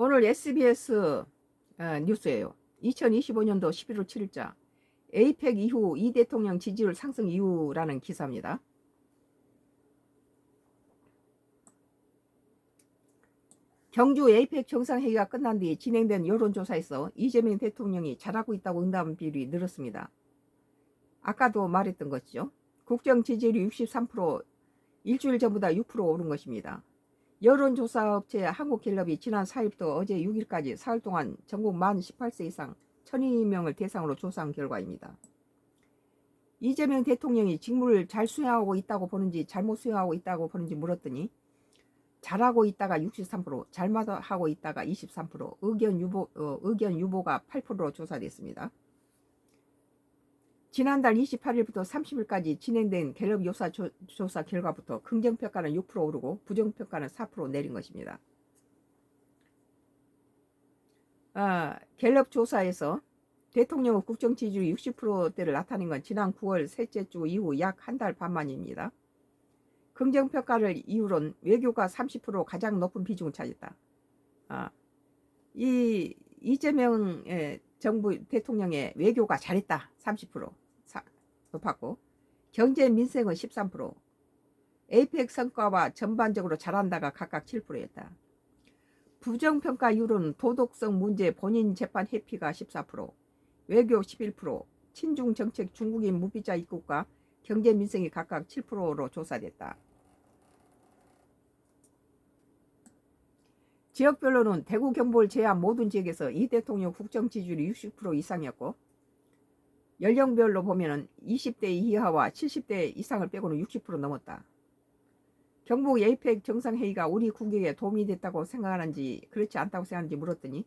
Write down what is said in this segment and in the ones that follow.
오늘 SBS 뉴스예요. 2025년도 11월 7일자 에이펙 이후 이 대통령 지지율 상승 이유라는 기사입니다. 경주 에이펙 정상회의가 끝난 뒤 진행된 여론조사에서 이재명 대통령이 잘하고 있다고 응답 비율이 늘었습니다. 아까도 말했던 것이죠. 국정 지지율이 63%, 일주일 전보다 6% 오른 것입니다. 여론조사업체 한국갤럽이 지난 4일부터 어제 6일까지 사흘 동안 전국 만 18세 이상 1,002명을 대상으로 조사한 결과입니다. 이재명 대통령이 직무를 잘 수행하고 있다고 보는지 잘못 수행하고 있다고 보는지 물었더니 잘하고 있다가 63%, 잘못하고 있다가 23%, 의견 유보가 8%로 조사됐습니다. 지난달 28일부터 30일까지 진행된 갤럽 조사 결과부터 긍정평가는 6% 오르고 부정평가는 4% 내린 것입니다. 갤럽 조사에서 대통령 국정 지지율이 60%대를 나타낸 건 지난 9월 셋째 주 이후 약 한 달 반 만입니다. 긍정평가를 이유로는 외교가 30% 가장 높은 비중을 차지했다. 이재명 정부 대통령의 외교가 잘했다. 30% 높았고, 경제 민생은 13%, 에이펙 성과와 전반적으로 잘한다가 각각 7%였다. 부정평가 이유로는 도덕성 문제 본인 재판 회피가 14%, 외교 11%, 친중 정책 중국인 무비자 입국과 경제 민생이 각각 7%로 조사됐다. 지역별로는 대구 경북을 제외한 모든 지역에서 이 대통령 국정 지지율이 60% 이상이었고, 연령별로 보면은 20대 이하와 70대 이상을 빼고는 60% 넘었다. 경북 에이펙 정상회의가 우리 국익에 도움이 됐다고 생각하는지 그렇지 않다고 생각하는지 물었더니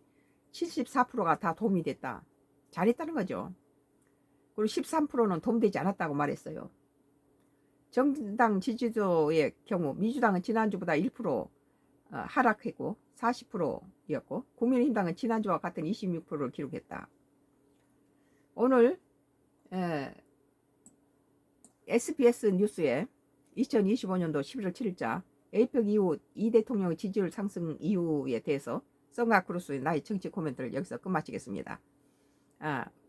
74%가 다 도움이 됐다. 잘했다는 거죠. 그리고 13%는 도움되지 않았다고 말했어요. 정당 지지도의 경우 민주당은 지난주보다 1% 하락했고 40%였고 국민의힘당은 지난주와 같은 26%를 기록했다. 오늘 SBS 뉴스에 2025년도 11월 7일자 에이펙 이후 이 대통령의 지지율 상승 이유에 대해서 썬가 크루스의 나의 정치 코멘트를 여기서 끝마치겠습니다.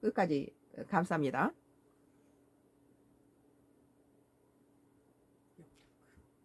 끝까지 감사합니다.